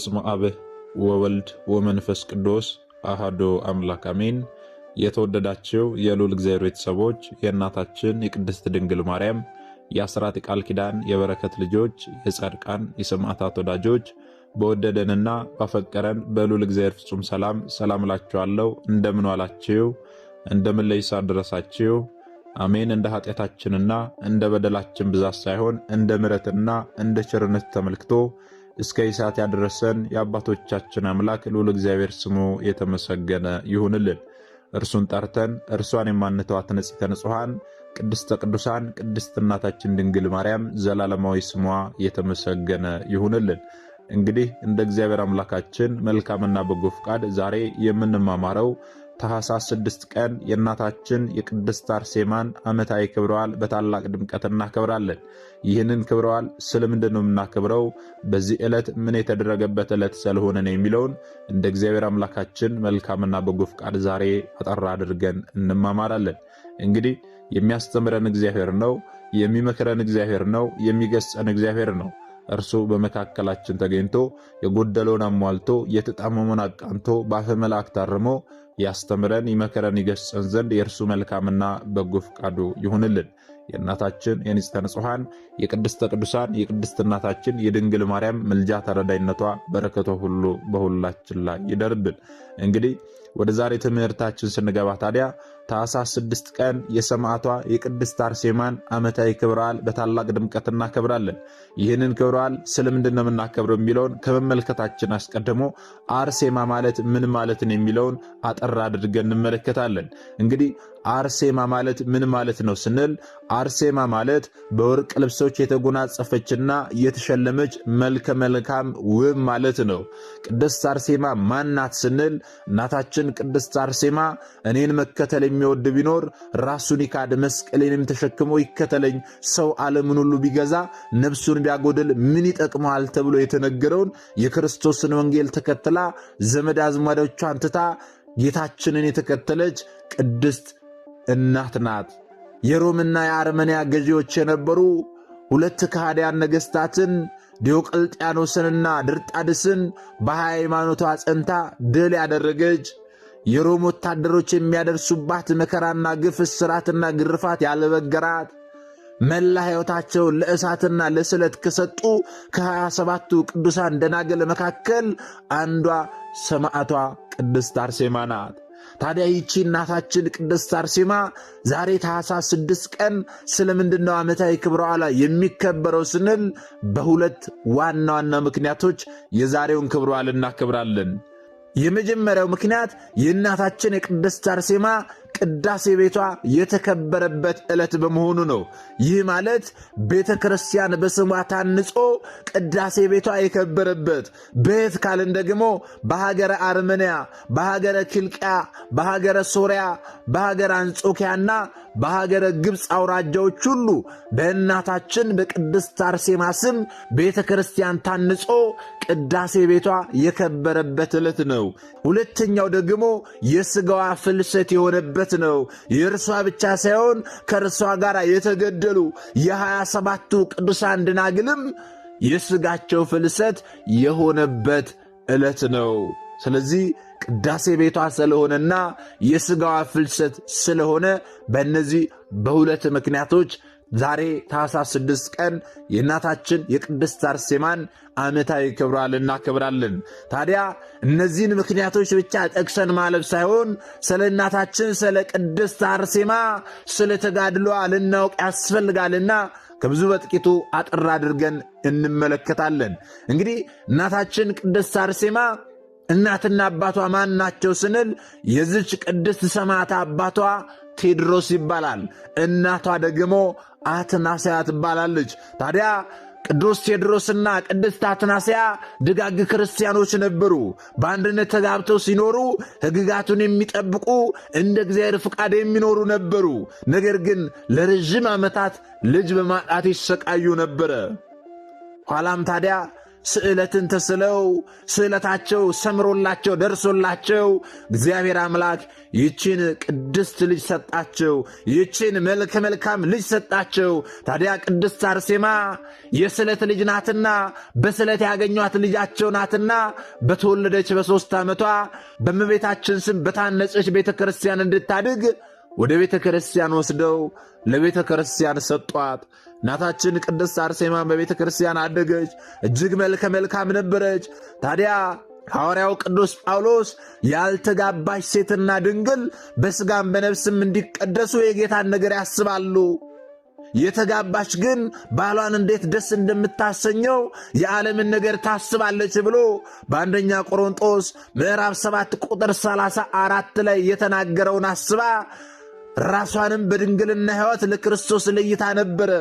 በስመ አብ ወወልድ ወመንፈስ ቅዱስ አሐዱ አምላክ አሜን። የተወደዳችሁ የልዑል እግዚአብሔር ቤተሰቦች የእናታችን የቅድስት ድንግል ማርያም የአስራት ቃል ኪዳን የበረከት ልጆች የጻድቃን የሰማዕታት ወዳጆች በወደደንና ባፈቀረን በልዑል እግዚአብሔር ፍጹም ሰላም እላችኋለሁ። እንደምን ዋላችሁ? እንደምን ለይሳ ደረሳችሁ? አሜን። እንደ ኃጢአታችንና እንደ በደላችን ብዛት ሳይሆን እንደ ምሕረትና እንደ ቸርነት ተመልክቶ እስከ ይሳት ያደረሰን የአባቶቻችን አምላክ ልዑል እግዚአብሔር ስሙ የተመሰገነ ይሁንልን። እርሱን ጠርተን እርሷን የማንተዋት ንጽሕተ ንጹሐን ቅድስተ ቅዱሳን ቅድስት እናታችን ድንግል ማርያም ዘላለማዊ ስሟ የተመሰገነ ይሁንልን። እንግዲህ እንደ እግዚአብሔር አምላካችን መልካምና በጎ ፍቃድ ዛሬ የምንማማረው ታኅሳስ 6 ቀን የእናታችን የቅድስት አርሴማን ዓመታዊ ክብረ በዓል በታላቅ ድምቀት እናከብራለን። ይህንን ክብረ በዓል ስለምንድን ነው የምናከብረው? በዚህ ዕለት ምን የተደረገበት ዕለት ስለሆነ ነው የሚለውን እንደ እግዚአብሔር አምላካችን መልካምና በጎ ፍቃድ ዛሬ አጠር አድርገን እንማማራለን። እንግዲህ የሚያስተምረን እግዚአብሔር ነው፣ የሚመክረን እግዚአብሔር ነው፣ የሚገስጸን እግዚአብሔር ነው። እርሱ በመካከላችን ተገኝቶ የጎደለውን አሟልቶ የተጣመመውን አቃንቶ በአፈ መላእክት አርሞ ያስተምረን ይመክረን ይገስጸን ዘንድ የእርሱ መልካምና በጎ ፍቃዱ ይሁንልን። የእናታችን የንጽሕተ ንጹሐን የቅድስተ ቅዱሳን የቅድስት እናታችን የድንግል ማርያም ምልጃ ተረዳይነቷ በረከቷ ሁሉ በሁላችን ላይ ይደርብን። እንግዲህ ወደ ዛሬ ትምህርታችን ስንገባ ታዲያ ታኅሳስ 6 ቀን የሰማዕቷ የቅድስት አርሴማን ዓመታዊ ክብረ በዓል በታላቅ ድምቀት እናከብራለን። ይህንን ክብረ በዓል ስለምንድን ነው የምናከብረው የሚለውን ከመመልከታችን አስቀድሞ አርሴማ ማለት ምን ማለት ነው የሚለውን አጠር አድርገን እንመለከታለን። እንግዲህ አርሴማ ማለት ምን ማለት ነው ስንል አርሴማ ማለት በወርቅ ልብሶች የተጎናጸፈችና የተሸለመች መልከ መልካም ውብ ማለት ነው። ቅድስት አርሴማ ማናት ስንል እናታችን ቅድስት አርሴማ እኔን መከተል የሚወድ ቢኖር ራሱን ይካድ መስቀሌንም ተሸክሞ ይከተለኝ፣ ሰው ዓለምን ሁሉ ቢገዛ ነፍሱን ቢያጎድል ምን ይጠቅመዋል ተብሎ የተነገረውን የክርስቶስን ወንጌል ተከትላ ዘመድ አዝማዶቿን ትታ ጌታችንን የተከተለች ቅድስት እናት ናት። የሮምና የአርመንያ ገዢዎች የነበሩ ሁለት ከሃዲያን ነገሥታትን ዲዮቅልጥያኖስንና ድርጣድስን በሃይማኖቷ ጸንታ ድል ያደረገች፣ የሮም ወታደሮች የሚያደርሱባት መከራና ግፍ፣ እስራትና ግርፋት ያልበገራት፣ መላ ሕይወታቸውን ለእሳትና ለስለት ከሰጡ ከ27ቱ ቅዱሳን ደናግል መካከል አንዷ ሰማዕቷ ቅድስት አርሴማ ናት። ታዲያ ይቺ እናታችን ቅድስት አርሴማ ዛሬ ታኅሳስ 6 ቀን ስለምንድነው ዓመታዊ ክብረ በዓሏ የሚከበረው ስንል በሁለት ዋና ዋና ምክንያቶች የዛሬውን ክብረ በዓል እናከብራለን። የመጀመሪያው ምክንያት የእናታችን የቅድስት አርሴማ ቅዳሴ ቤቷ የተከበረበት ዕለት በመሆኑ ነው። ይህ ማለት ቤተ ክርስቲያን በስሟ ታንጾ ቅዳሴ ቤቷ የከበረበት ቤት ካልን ደግሞ በሀገረ አርመንያ፣ በሀገረ ኪልቅያ፣ በሀገረ ሶርያ፣ በሀገረ አንጾኪያና በሀገረ ግብፅ አውራጃዎች ሁሉ በእናታችን በቅድስት አርሴማ ስም ቤተ ክርስቲያን ታንጾ ቅዳሴ ቤቷ የከበረበት ዕለት ነው። ሁለተኛው ደግሞ የሥጋዋ ፍልሰት የሆነበት ነው። የእርሷ ብቻ ሳይሆን ከእርሷ ጋር የተገደሉ የ27ቱ ቅዱሳን ደናግልም የሥጋቸው ፍልሰት የሆነበት ዕለት ነው። ስለዚህ ቅዳሴ ቤቷ ስለሆነና የሥጋዋ ፍልሰት ስለሆነ በእነዚህ በሁለት ምክንያቶች ዛሬ ታኅሳስ 6 ቀን የእናታችን የቅድስት አርሴማን ዓመታዊ ክብረ በዓል እናከብራለን። ታዲያ እነዚህን ምክንያቶች ብቻ ጠቅሰን ማለፍ ሳይሆን ስለ እናታችን ስለ ቅድስት አርሴማ ስለ ተጋድሏ ልናውቅ ያስፈልጋልና ከብዙ በጥቂቱ አጥር አድርገን እንመለከታለን። እንግዲህ እናታችን ቅድስት አርሴማ እናትና አባቷ ማን ናቸው ስንል የዚች ቅድስት ሰማዕት አባቷ ቴዎድሮስ ይባላል። እናቷ ደግሞ አትናስያ ትባላለች። ታዲያ ቅዱስ ቴዎድሮስና ቅድስት አትናስያ ደጋግ ክርስቲያኖች ነበሩ። በአንድነት ተጋብተው ሲኖሩ ሕግጋቱን የሚጠብቁ እንደ እግዚአብሔር ፍቃድ የሚኖሩ ነበሩ። ነገር ግን ለረዥም ዓመታት ልጅ በማጣት ይሰቃዩ ነበረ። ኋላም ታዲያ ስዕለትን ተስለው ስዕለታቸው ሰምሮላቸው ደርሶላቸው እግዚአብሔር አምላክ ይችን ቅድስት ልጅ ሰጣቸው። ይችን መልከ መልካም ልጅ ሰጣቸው። ታዲያ ቅድስት አርሴማ የስዕለት ልጅ ናትና በስዕለት ያገኟት ልጃቸው ናትና በተወለደች በ3 ዓመቷ በእመቤታችን ስም በታነጸች ቤተ ክርስቲያን እንድታድግ ወደ ቤተ ክርስቲያን ወስደው ለቤተ ክርስቲያን ሰጧት። እናታችን ቅድስት አርሴማ በቤተ ክርስቲያን አደገች። እጅግ መልከ መልካም ነበረች። ታዲያ ሐዋርያው ቅዱስ ጳውሎስ ያልተጋባች ሴትና ድንግል በሥጋም በነፍስም እንዲቀደሱ የጌታን ነገር ያስባሉ፣ የተጋባች ግን ባሏን እንዴት ደስ እንደምታሰኘው የዓለምን ነገር ታስባለች ብሎ በአንደኛ ቆሮንጦስ ምዕራፍ 7 ቁጥር 34 ላይ የተናገረውን አስባ ራሷንም በድንግልና ሕይወት ለክርስቶስ ለይታ ነበረ።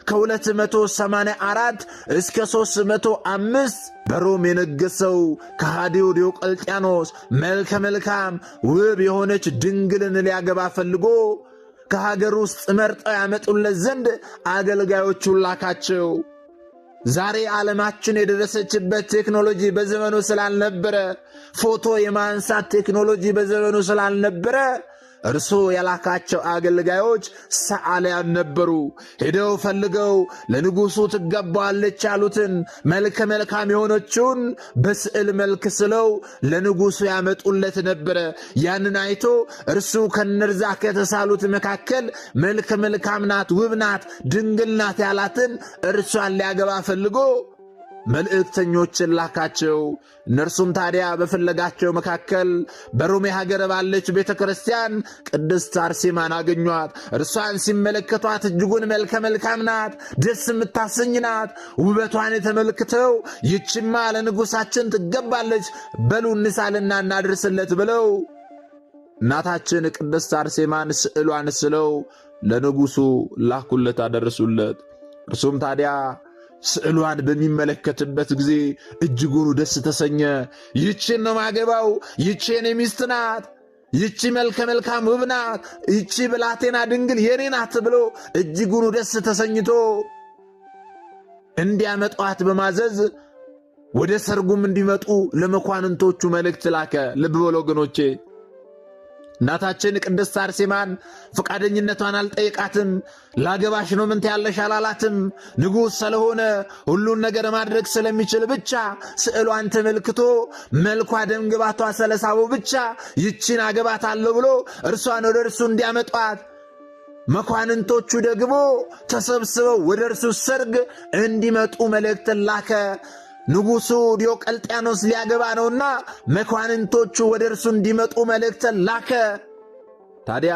ከ284 እስከ 305 በሮም የነገሰው ከሃዲው ዲዮቅልጥያኖስ መልከ መልካም ውብ የሆነች ድንግልን ሊያገባ ፈልጎ ከሀገር ውስጥ መርጠው ያመጡለት ዘንድ አገልጋዮቹን ላካቸው። ዛሬ ዓለማችን የደረሰችበት ቴክኖሎጂ በዘመኑ ስላልነበረ፣ ፎቶ የማንሳት ቴክኖሎጂ በዘመኑ ስላልነበረ እርሱ የላካቸው አገልጋዮች ሰዓሊያን ነበሩ። ሄደው ፈልገው ለንጉሡ ትገባዋለች ያሉትን መልከ መልካም የሆነችውን በስዕል መልክ ስለው ለንጉሡ ያመጡለት ነበረ። ያንን አይቶ እርሱ ከነርዛ ከተሳሉት መካከል መልከ መልካም ናት፣ ውብ ናት፣ ድንግል ናት ያላትን እርሷን ሊያገባ ፈልጎ መልእክተኞችን ላካቸው። እነርሱም ታዲያ በፍለጋቸው መካከል በሮሜ ሀገር ባለች ቤተ ክርስቲያን ቅድስት አርሴማን አገኟት። እርሷን ሲመለከቷት እጅጉን መልከ መልካም ናት፣ ደስ የምታሰኝ ናት። ውበቷን ተመልክተው ይችማ ለንጉሳችን ትገባለች፣ በሉ እንሳልና እናድርስለት ብለው እናታችን ቅድስት አርሴማን ስዕሏን ስለው ለንጉሡ ላኩለት፣ አደረሱለት። እርሱም ታዲያ ስዕሏን በሚመለከትበት ጊዜ እጅጉን ደስ ተሰኘ። ይችን ነው ማገባው፣ ይቺ የኔ ሚስት ናት፣ ይቺ መልከ መልካም ውብ ናት፣ ይቺ ብላቴና ድንግል የኔ ናት ብሎ እጅጉን ደስ ተሰኝቶ እንዲያመጧት በማዘዝ ወደ ሰርጉም እንዲመጡ ለመኳንንቶቹ መልእክት ላከ። ልብ በሉ ወገኖቼ፣ እናታችን ቅድስት አርሴማን ፈቃደኝነቷን አልጠየቃትም። ላገባሽ ነው ምን ትያለሽ አላላትም። ንጉሥ ስለሆነ ሁሉን ነገር ማድረግ ስለሚችል ብቻ ስዕሏን ተመልክቶ መልኳ ደምግባቷ ስለሳበው ብቻ ይችን አገባታለሁ ብሎ እርሷን ወደ እርሱ እንዲያመጧት፣ መኳንንቶቹ ደግሞ ተሰብስበው ወደ እርሱ ሰርግ እንዲመጡ መልእክት ላከ። ንጉሡ ዲዮቅልጥያኖስ ሊያገባ ነውና መኳንንቶቹ ወደ እርሱ እንዲመጡ መልእክትን ላከ። ታዲያ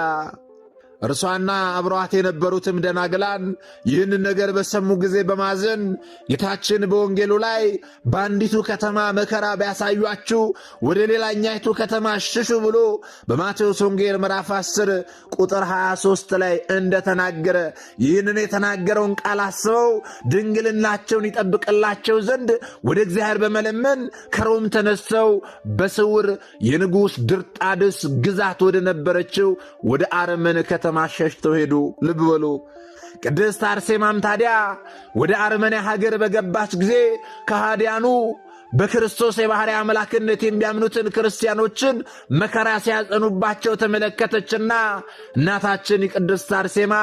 እርሷና አብረዋት የነበሩትም ደናግላን ይህንን ነገር በሰሙ ጊዜ በማዘን ጌታችን በወንጌሉ ላይ በአንዲቱ ከተማ መከራ ቢያሳዩአችሁ ወደ ሌላኛይቱ ከተማ ሽሹ ብሎ በማቴዎስ ወንጌል ምዕራፍ 10 ቁጥር 23 ላይ እንደተናገረ ይህንን የተናገረውን ቃል አስበው ድንግልናቸውን ይጠብቅላቸው ዘንድ ወደ እግዚአብሔር በመለመን ከሮም ተነስተው በስውር የንጉሥ ድርጣድስ ግዛት ወደ ነበረችው ወደ አርመን ከተማ ሸሽተው ሄዱ። ልብ በሉ። ቅድስት አርሴማም ታዲያ ወደ አርመንያ ሀገር በገባች ጊዜ ከሃዲያኑ በክርስቶስ የባሕርይ አምላክነት የሚያምኑትን ክርስቲያኖችን መከራ ሲያጸኑባቸው ተመለከተችና እናታችን ቅድስት አርሴማ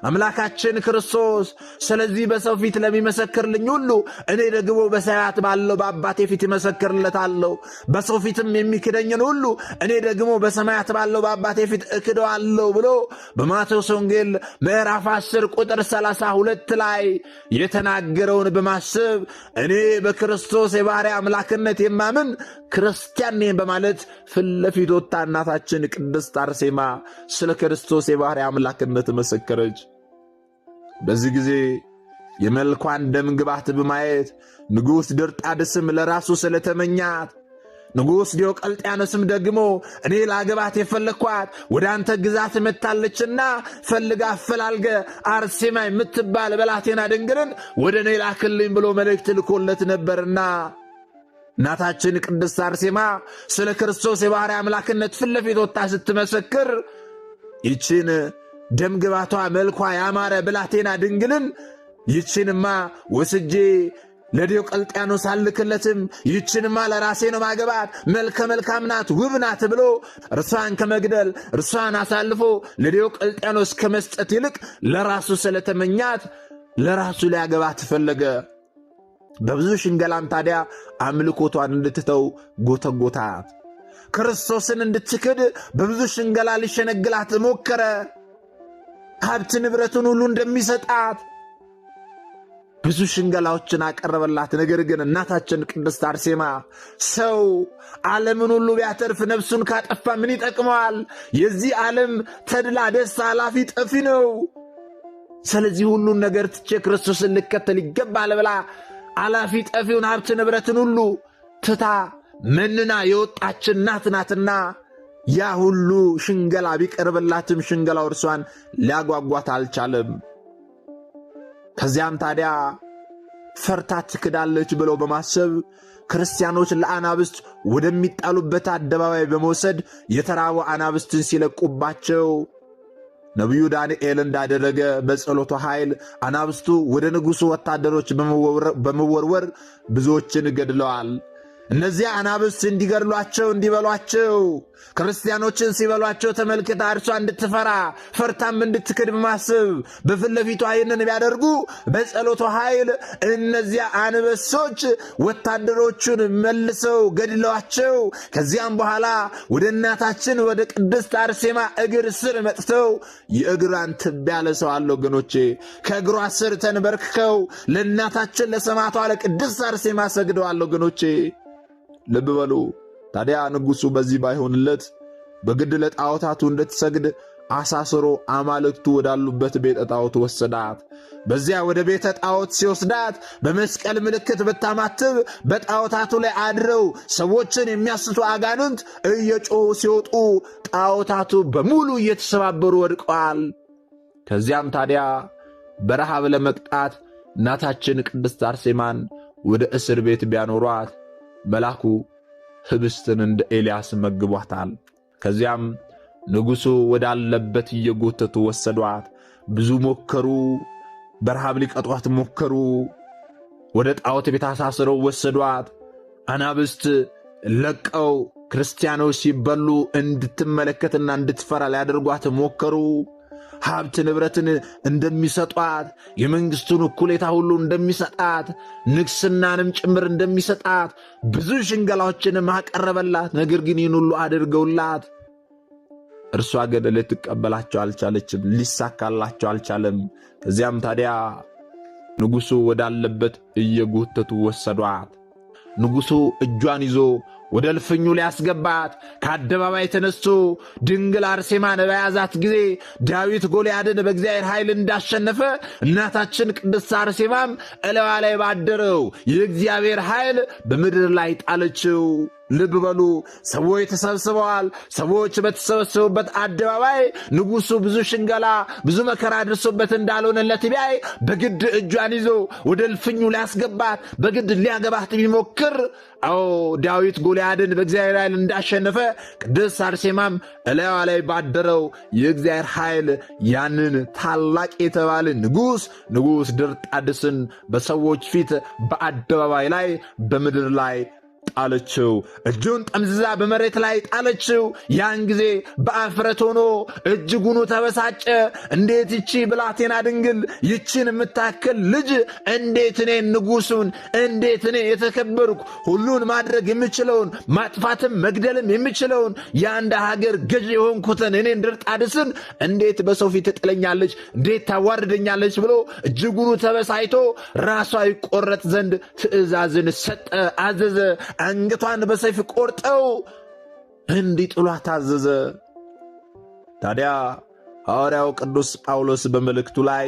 አምላካችን ክርስቶስ ስለዚህ በሰው ፊት ለሚመሰክርልኝ ሁሉ እኔ ደግሞ በሰማያት ባለው በአባቴ ፊት ይመሰክርለታለሁ፣ በሰው ፊትም የሚክደኝን ሁሉ እኔ ደግሞ በሰማያት ባለው በአባቴ ፊት እክደዋለሁ ብሎ በማቴዎስ ወንጌል ምዕራፍ 10 ቁጥር 32 ላይ የተናገረውን በማሰብ እኔ በክርስቶስ የባሕርይ አምላክነት የማምን ክርስቲያን ነኝ በማለት ፊት ለፊት ወጣ እናታችን ቅድስት አርሴማ ስለ ክርስቶስ የባሕርይ አምላክነት መሰከረች። በዚህ ጊዜ የመልኳን ደም ግባት በማየት ንጉሥ ድርጣድስም ለራሱ ስለተመኛት ንጉሥ ዲዮቅልጥያኖስም ደግሞ እኔ ላገባት የፈለግኳት ወደ አንተ ግዛት መጥታለችና ፈልጋ አፈላልገ አርሴማ የምትባል ብላቴና ድንግልን ወደ እኔ ላክልኝ ብሎ መልእክት ልኮለት ነበርና እናታችን ቅድስት አርሴማ ስለ ክርስቶስ የባሕርይ አምላክነት ፊት ለፊት ወጣ ስትመሰክር ይችን ደምግባቷ መልኳ ያማረ ብላቴና ድንግልን ይችንማ ወስጄ ለዲዮቅልጥያኖስ አልክለትም፣ ይህችንማ ለራሴ ነው ማገባት፣ መልከ መልካም ናት፣ ውብ ናት ብሎ እርሷን ከመግደል እርሷን አሳልፎ ለዲዮቅልጥያኖስ ከመስጠት ይልቅ ለራሱ ስለተመኛት ለራሱ ሊያገባት ፈለገ። በብዙ ሽንገላም ታዲያ አምልኮቷን እንድትተው ጎተጎታት። ክርስቶስን እንድትክድ በብዙ ሽንገላ ሊሸነግላት ሞከረ። ሀብት ንብረቱን ሁሉ እንደሚሰጣት ብዙ ሽንገላዎችን አቀረበላት። ነገር ግን እናታችን ቅድስት አርሴማ ሰው ዓለምን ሁሉ ቢያተርፍ ነፍሱን ካጠፋ ምን ይጠቅመዋል? የዚህ ዓለም ተድላ ደስታ ኃላፊ ጠፊ ነው። ስለዚህ ሁሉን ነገር ትቼ ክርስቶስን ልከተል ይገባል ብላ ኃላፊ ጠፊውን ሀብት ንብረትን ሁሉ ትታ መንና የወጣች እናት ናትና ያ ሁሉ ሽንገላ ቢቀርብላትም ሽንገላው እርሷን ሊያጓጓት አልቻለም። ከዚያም ታዲያ ፈርታ ትክዳለች ብለው በማሰብ ክርስቲያኖች ለአናብስት ወደሚጣሉበት አደባባይ በመውሰድ የተራቡ አናብስትን ሲለቁባቸው ነቢዩ ዳንኤል እንዳደረገ በጸሎቱ ኃይል አናብስቱ ወደ ንጉሡ ወታደሮች በመወርወር ብዙዎችን ገድለዋል። እነዚያ አናብስት እንዲገድሏቸው እንዲበሏቸው ክርስቲያኖችን ሲበሏቸው ተመልክታ እርሷ እንድትፈራ ፈርታም እንድትክድ በማሰብ በፊት ለፊቷ ይህንን ቢያደርጉ በጸሎቱ ኃይል እነዚያ አንበሶች ወታደሮቹን መልሰው ገድለዋቸው ከዚያም በኋላ ወደ እናታችን ወደ ቅድስት አርሴማ እግር ስር መጥተው የእግሯን ትቢያ ለሰዋል። ወገኖቼ ከእግሯ ስር ተንበርክከው ለእናታችን ለሰማዕቷ ለቅድስት አርሴማ ሰግደዋል። ወገኖቼ ልብ በሉ። ታዲያ ንጉሡ በዚህ ባይሆንለት በግድ ለጣዖታቱ እንድትሰግድ አሳስሮ አማልክቱ ወዳሉበት ቤተ ጣዖት ወሰዳት። በዚያ ወደ ቤተ ጣዖት ሲወስዳት በመስቀል ምልክት ብታማትብ በጣዖታቱ ላይ አድረው ሰዎችን የሚያስቱ አጋንንት እየጮሁ ሲወጡ ጣዖታቱ በሙሉ እየተሰባበሩ ወድቀዋል። ከዚያም ታዲያ በረሃብ ለመቅጣት እናታችን ቅድስት አርሴማን ወደ እስር ቤት ቢያኖሯት መልአኩ ህብስትን እንደ ኤልያስ መግቧታል። ከዚያም ንጉሡ ወዳለበት እየጎተቱ ወሰዷት። ብዙ ሞከሩ፣ በረሃብ ሊቀጧት ሞከሩ። ወደ ጣዖት ቤት አሳስረው ወሰዷት። አናብስት ለቀው ክርስቲያኖች ሲበሉ እንድትመለከትና እንድትፈራ ሊያደርጓት ሞከሩ። ሀብት ንብረትን እንደሚሰጧት፣ የመንግሥቱን እኩሌታ ሁሉ እንደሚሰጣት፣ ንግሥናንም ጭምር እንደሚሰጣት ብዙ ሽንገላዎችንም አቀረበላት። ነገር ግን ይህን ሁሉ አድርገውላት እርሷ ግን ልትቀበላቸው አልቻለችም፣ ሊሳካላቸው አልቻለም። ከዚያም ታዲያ ንጉሡ ወዳለበት እየጎተቱ ወሰዷት። ንጉሡ እጇን ይዞ ወደ እልፍኙ ሊያስገባት ከአደባባይ ተነስቶ ድንግል አርሴማን በያዛት ጊዜ ዳዊት ጎልያድን በእግዚአብሔር ኃይል እንዳሸነፈ እናታችን ቅድስት አርሴማም እለዋ ላይ ባደረው የእግዚአብሔር ኃይል በምድር ላይ ጣለችው። ልብ በሉ። ሰዎች ተሰብስበዋል። ሰዎች በተሰበሰቡበት አደባባይ ንጉሡ ብዙ ሽንገላ ብዙ መከራ አድርሶበት እንዳልሆነለት ቢያይ በግድ እጇን ይዞ ወደ እልፍኙ ሊያስገባት በግድ ሊያገባት ቢሞክር ዳዊት ጎልያድን በእግዚአብሔር ኃይል እንዳሸነፈ ቅድስት አርሴማም እላዋ ላይ ባደረው የእግዚአብሔር ኃይል ያንን ታላቅ የተባለ ንጉሥ ድርጣድስን በሰዎች ፊት በአደባባይ ላይ በምድር ላይ ጣለችው። እጁን ጠምዝዛ በመሬት ላይ ጣለችው። ያን ጊዜ በአፍረት ሆኖ እጅጉኑ ተበሳጨ። እንዴት ይቺ ብላቴና ድንግል ይችን የምታክል ልጅ እንዴት እኔ ንጉሡን እንዴት እኔ የተከበርኩ ሁሉን ማድረግ የምችለውን ማጥፋትም መግደልም የምችለውን የአንድ ሀገር ገዥ የሆንኩትን እኔን ድርጣድስን እንዴት በሰው ፊት ትጥለኛለች? እንዴት ታዋርደኛለች? ብሎ እጅጉኑ ተበሳይቶ ራሷ ይቆረጥ ዘንድ ትእዛዝን ሰጠ፣ አዘዘ። አንገቷን በሰይፍ ቆርጠው እንዲጥሏት ታዘዘ። ታዲያ ሐዋርያው ቅዱስ ጳውሎስ በመልእክቱ ላይ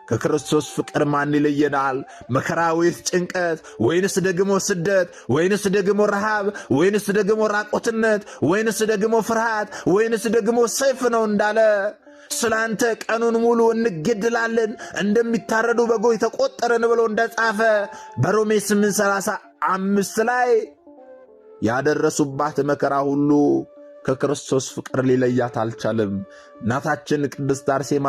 ከክርስቶስ ፍቅር ማን ይለየናል? መከራ ወይስ ጭንቀት? ወይንስ ደግሞ ስደት? ወይንስ ደግሞ ረሃብ? ወይንስ ደግሞ ራቆትነት? ወይንስ ደግሞ ፍርሃት? ወይንስ ደግሞ ሰይፍ ነው እንዳለ ስላንተ ቀኑን ሙሉ እንገድላለን እንደሚታረዱ በጎች ተቆጠረን ብሎ እንደጻፈ በሮሜ 8:35 ላይ ያደረሱባት መከራ ሁሉ ከክርስቶስ ፍቅር ሊለያት አልቻለም። እናታችን ቅድስት አርሴማ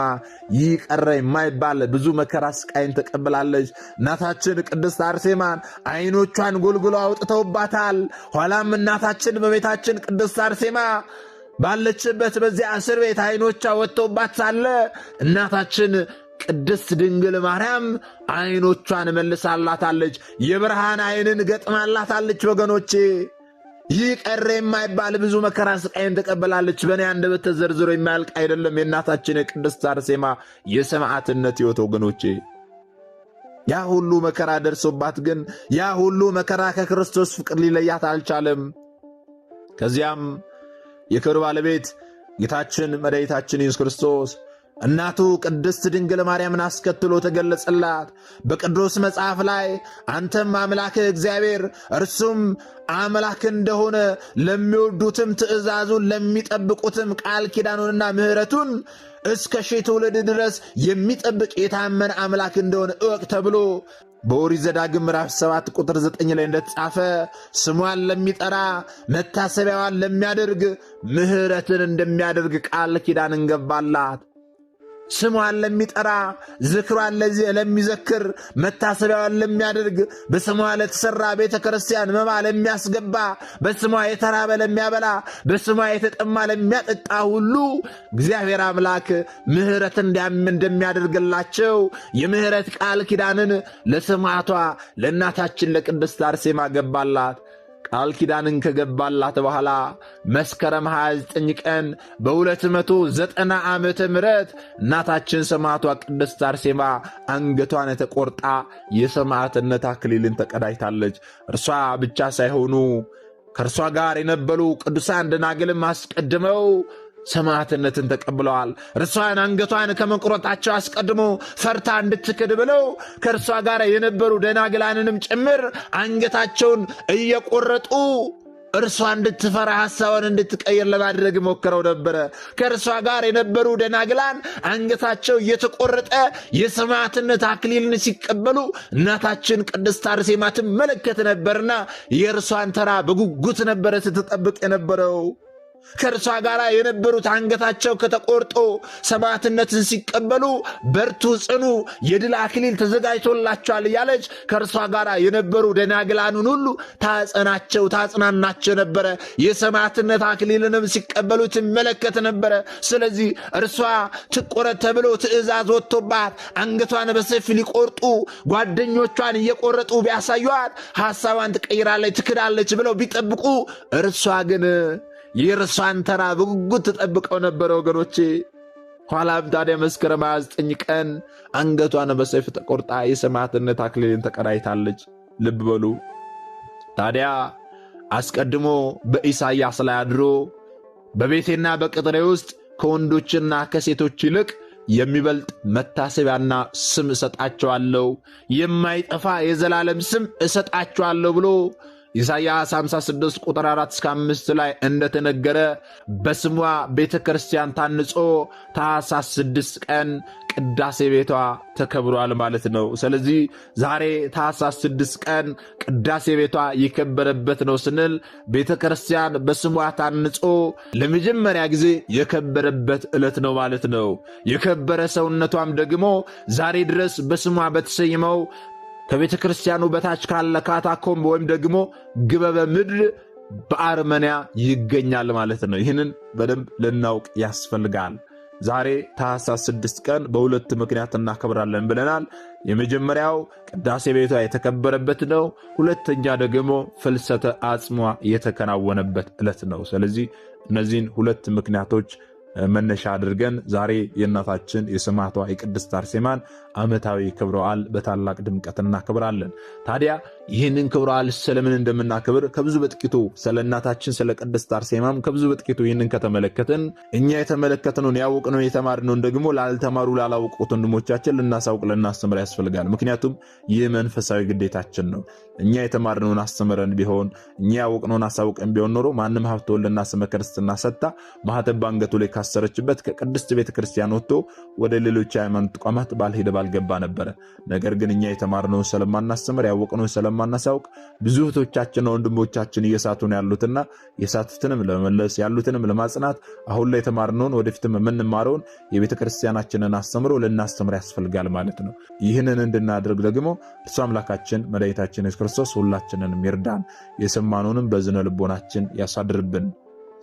ይህ ቀረ የማይባል ብዙ መከራ ስቃይን ተቀብላለች። እናታችን ቅድስት አርሴማን ዓይኖቿን ጎልጉለው አውጥተውባታል። ኋላም እናታችን በቤታችን ቅድስት አርሴማ ባለችበት በዚያ እስር ቤት ዓይኖቿ ወጥተውባት ሳለ እናታችን ቅድስት ድንግል ማርያም ዓይኖቿን መልሳላታለች። የብርሃን ዓይንን ገጥማላታለች። ወገኖቼ ይህ ቀረ የማይባል ብዙ መከራ ስቃይን ተቀበላለች። በእኔ አንደበት ተዘርዝሮ የማያልቅ አይደለም የእናታችን የቅድስት አርሴማ የሰማዕትነት ሕይወት። ወገኖቼ ያ ሁሉ መከራ ደርሶባት ግን ያ ሁሉ መከራ ከክርስቶስ ፍቅር ሊለያት አልቻለም። ከዚያም የክብር ባለቤት ጌታችን መድኃኒታችን ኢየሱስ ክርስቶስ እናቱ ቅድስት ድንግል ማርያምን አስከትሎ ተገለጸላት። በቅዱስ መጽሐፍ ላይ አንተም አምላክህ እግዚአብሔር እርሱም አምላክ እንደሆነ ለሚወዱትም ትእዛዙን ለሚጠብቁትም ቃል ኪዳኑንና ምሕረቱን እስከ ሺህ ትውልድ ድረስ የሚጠብቅ የታመነ አምላክ እንደሆነ እወቅ ተብሎ በኦሪት ዘዳግም ምዕራፍ 7 ቁጥር 9 ላይ እንደተጻፈ ስሟን ለሚጠራ መታሰቢያዋን ለሚያደርግ ምሕረትን እንደሚያደርግ ቃል ኪዳን እንገባላት። ስሟን ለሚጠራ ዝክሯን ለሚዘክር መታሰቢያዋን ለሚያደርግ በስሟ ለተሰራ ቤተ ክርስቲያን መባ ለሚያስገባ በስሟ የተራበ ለሚያበላ በስሟ የተጠማ ለሚያጠጣ ሁሉ እግዚአብሔር አምላክ ምሕረት እንደሚያደርግላቸው የምሕረት ቃል ኪዳንን ለሰማዕቷ ለእናታችን ለቅድስት አርሴማ ገባላት። ቃል ኪዳንን ከገባላት በኋላ መስከረም 29 ቀን በ290 ዓመተ ምህረት እናታችን ሰማዕቷ ቅድስት አርሴማ አንገቷን ተቆርጣ የሰማዕትነት አክሊልን ተቀዳጅታለች። እርሷ ብቻ ሳይሆኑ ከእርሷ ጋር የነበሩ ቅዱሳን ደናግልም አስቀድመው ሰማዕትነትን ተቀብለዋል። እርሷን አንገቷን ከመቁረጣቸው አስቀድሞ ፈርታ እንድትክድ ብለው ከእርሷ ጋር የነበሩ ደናግላንንም ጭምር አንገታቸውን እየቆረጡ እርሷ እንድትፈራ ሐሳቧን እንድትቀይር ለማድረግ ሞክረው ነበረ። ከእርሷ ጋር የነበሩ ደናግላን አንገታቸው እየተቆረጠ የሰማዕትነት አክሊልን ሲቀበሉ እናታችን ቅድስት አርሴማ ትመለከት ነበርና የእርሷን ተራ በጉጉት ነበረ ስትጠብቅ የነበረው። ከእርሷ ጋር የነበሩት አንገታቸው ከተቆርጦ ሰማዕትነትን ሲቀበሉ በርቱ፣ ጽኑ፣ የድል አክሊል ተዘጋጅቶላቸዋል እያለች ከእርሷ ጋር የነበሩ ደናግላኑን ሁሉ ታጽናናቸው ነበረ። የሰማዕትነት አክሊልንም ሲቀበሉ ትመለከት ነበረ። ስለዚህ እርሷ ትቆረጥ ተብሎ ትእዛዝ ወጥቶባት አንገቷን በሰይፍ ሊቆርጡ ጓደኞቿን እየቆረጡ ቢያሳዩአት ሐሳቧን ትቀይራለች፣ ትክዳለች ብለው ቢጠብቁ እርሷ ግን የእርሷን ተራ በጉጉት ተጠብቀው ነበረ ወገኖቼ። ኋላም ታዲያ መስከረም 29 ቀን አንገቷን በሰይፍ ተቆርጣ የሰማዕትነት አክሊልን ተቀዳጅታለች። ልብ በሉ ታዲያ አስቀድሞ በኢሳይያስ ላይ አድሮ በቤቴና በቅጥሬ ውስጥ ከወንዶችና ከሴቶች ይልቅ የሚበልጥ መታሰቢያና ስም እሰጣቸዋለሁ፣ የማይጠፋ የዘላለም ስም እሰጣቸዋለሁ ብሎ ኢሳይያስ 56 ቁጥር 4-5 ላይ እንደተነገረ በስሟ ቤተ ክርስቲያን ታንጾ ታኅሳስ 6 ቀን ቅዳሴ ቤቷ ተከብሯል ማለት ነው። ስለዚህ ዛሬ ታኅሳስ 6 ቀን ቅዳሴ ቤቷ የከበረበት ነው ስንል ቤተ ክርስቲያን በስሟ ታንጾ ለመጀመሪያ ጊዜ የከበረበት ዕለት ነው ማለት ነው። የከበረ ሰውነቷም ደግሞ ዛሬ ድረስ በስሟ በተሰየመው ከቤተ ክርስቲያኑ በታች ካለ ካታኮምብ ወይም ደግሞ ግበበ ምድር በአርመንያ ይገኛል ማለት ነው። ይህንን በደንብ ልናውቅ ያስፈልጋል። ዛሬ ታኅሳስ 6 ቀን በሁለት ምክንያት እናከብራለን ብለናል። የመጀመሪያው ቅዳሴ ቤቷ የተከበረበት ነው። ሁለተኛ ደግሞ ፍልሰተ አጽሟ የተከናወነበት ዕለት ነው። ስለዚህ እነዚህን ሁለት ምክንያቶች መነሻ አድርገን ዛሬ የእናታችን የሰማዕቷ የቅድስት አርሴማን ዓመታዊ ክብረ በዓል በታላቅ ድምቀት እናከብራለን። ታዲያ ይህንን ክብረ በዓል ስለምን እንደምናከብር ከብዙ በጥቂቱ ስለ እናታችን ስለ ቅድስት አርሴማም ከብዙ በጥቂቱ ይህንን ከተመለከትን እኛ የተመለከትነውን ያወቅነውን የተማርነውን ደግሞ ላልተማሩ ላላወቁት ወንድሞቻችን ልናሳውቅ ልናስተምር ያስፈልጋል። ምክንያቱም ይህ መንፈሳዊ ግዴታችን ነው። እኛ የተማርነውን አስተምረን ቢሆን እኛ ያወቅነውን አሳውቀን ቢሆን ኖሮ ማንም ሀብተ ወልድና ስመ ክርስትና ሰጥታ ማኅተብ በአንገቱ ላይ ካሰረችበት ከቅድስት ቤተ ክርስቲያን ወጥቶ ወደ ሌሎች የሃይማኖት ተቋማት ባልሄደ ባልገባ ነበረ። ነገር ግን እኛ የተማርነውን ስለማናስተምር ያወቅነውን ስለማናሳውቅ ብዙ እህቶቻችን ወንድሞቻችን እየሳቱ ነው ያሉትና የሳቱትንም ለመመለስ ያሉትንም ለማጽናት አሁን ላይ የተማርነውን ወደፊትም የምንማረውን የቤተክርስቲያናችንን አስተምሮ ልናስተምር ያስፈልጋል ማለት ነው። ይህንን እንድናደርግ ደግሞ እርሱ አምላካችን መድኃኒታችን ኢየሱስ ክርስቶስ ሁላችንንም ይርዳን፣ የሰማነውንም በዝነ ልቦናችን ያሳድርብን።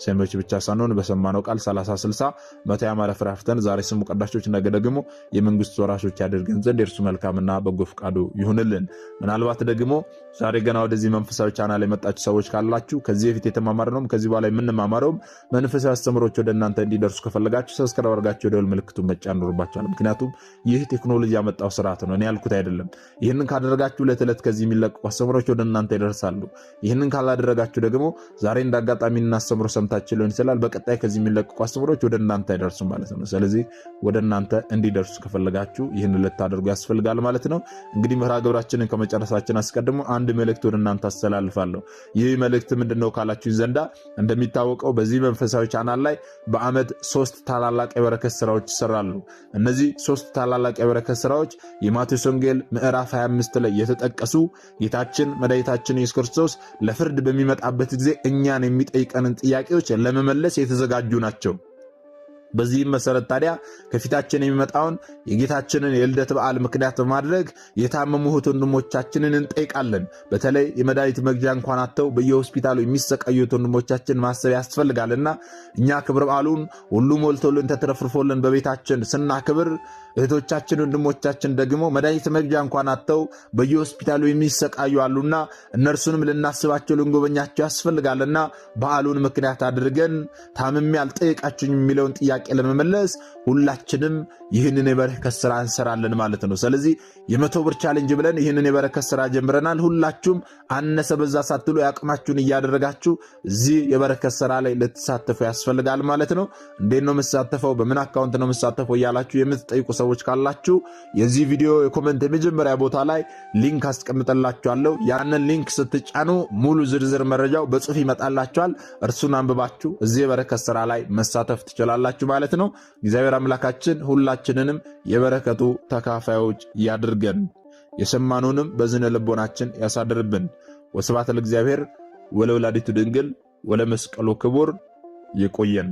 ሰሚዎች ብቻ ሳንሆን በሰማነው ቃል 30 60 100 ያማረ ፍሬ አፍርተን ዛሬ ስሙ ቀዳሾች ነገ ደግሞ የመንግስቱ ወራሾች ያደርገን ዘንድ የእርሱ መልካምና በጎ ፈቃዱ ይሁንልን። ምናልባት ደግሞ ዛሬ ገና ወደዚህ መንፈሳዊ ቻናል የመጣችሁ ሰዎች ካላችሁ ከዚህ በፊት የተማማርነውም ከዚህ በኋላ የምንማማረውም መንፈሳዊ አስተምሮች ወደ እናንተ እንዲደርሱ ከፈለጋችሁ ሰብስክራይብ አድርጋችሁ የደወል ምልክቱን መጫን ይኖርባችኋል። ምክንያቱም ይህ ቴክኖሎጂ ያመጣው ስርዓት ነው፣ እኔ ያልኩት አይደለም። ይህንን ካደረጋችሁ ዕለት ዕለት ከዚህ የሚለቀቁ አስተምሮች ወደ እናንተ ይደርሳሉ። ይህንን ካላደረጋችሁ ደግሞ ዛሬ እንዳጋጣሚ እናስተምሮ ታች ሊሆን ይችላል፣ በቀጣይ ከዚህ የሚለቀቁ አስተምሮች ወደ እናንተ አይደርሱም ማለት ነው። ስለዚህ ወደ እናንተ እንዲደርሱ ከፈለጋችሁ ይህን ልታደርጉ ያስፈልጋል ማለት ነው። እንግዲህ መርሃ ግብራችንን ከመጨረሳችን አስቀድሞ አንድ መልእክት ወደ እናንተ አስተላልፋለሁ። ይህ መልእክት ምንድነው ካላችሁ ዘንዳ እንደሚታወቀው በዚህ መንፈሳዊ ቻናል ላይ በአመት 3 ታላላቅ የበረከት ስራዎች ይሰራሉ። እነዚህ 3 ታላላቅ የበረከት ስራዎች የማቴዎስ ወንጌል ምዕራፍ 25 ላይ የተጠቀሱ ጌታችን መድኃኒታችን ኢየሱስ ክርስቶስ ለፍርድ በሚመጣበት ጊዜ እኛን የሚጠይቀንን ጥያቄዎች ለመመለስ የተዘጋጁ ናቸው። በዚህም መሰረት ታዲያ ከፊታችን የሚመጣውን የጌታችንን የልደት በዓል ምክንያት በማድረግ የታመሙ ወንድሞቻችንን እንጠይቃለን። በተለይ የመድኃኒት መግዣ እንኳን አጥተው በየሆስፒታሉ የሚሰቃዩት ወንድሞቻችን ማሰብ ያስፈልጋልና እኛ ክብረ በዓሉን ሁሉ ሞልቶልን ተትረፍርፎልን በቤታችን ስናክብር እህቶቻችን ወንድሞቻችን ደግሞ መድኃኒት መግዣ እንኳን አጥተው በየሆስፒታሉ የሚሰቃዩ አሉና እነርሱንም ልናስባቸው ልንጎበኛቸው ያስፈልጋልና በዓሉን ምክንያት አድርገን ታምሜ አልጠየቃችሁኝ የሚለውን ጥያቄ ለመመለስ ሁላችንም ይህንን የበረከት ስራ እንሰራለን ማለት ነው። ስለዚህ የ100 ብር ቻሌንጅ ብለን ይህንን የበረከት ስራ ጀምረናል። ሁላችሁም አነሰ በዛ ሳትሉ ያቅማችሁን እያደረጋችሁ እዚህ የበረከት ስራ ላይ ልትሳተፉ ያስፈልጋል ማለት ነው። እንዴት ነው የምትሳተፈው፣ በምን አካውንት ነው የምትሳተፈው እያላችሁ የምትጠይቁ ሰዎች ካላችሁ የዚህ ቪዲዮ የኮሜንት የመጀመሪያ ቦታ ላይ ሊንክ አስቀምጥላችኋለሁ። ያንን ሊንክ ስትጫኑ ሙሉ ዝርዝር መረጃው በጽሁፍ ይመጣላችኋል። እርሱን አንብባችሁ እዚህ የበረከት ስራ ላይ መሳተፍ ትችላላችሁ ማለት ነው። እግዚአብሔር አምላካችን ሁላችንንም የበረከቱ ተካፋዮች ያድርገን፣ የሰማነውንም በዝነ ልቦናችን ያሳድርብን። ወስብሐት ለእግዚአብሔር ወለወላዲቱ ድንግል ወለመስቀሉ ክቡር። ይቆየን።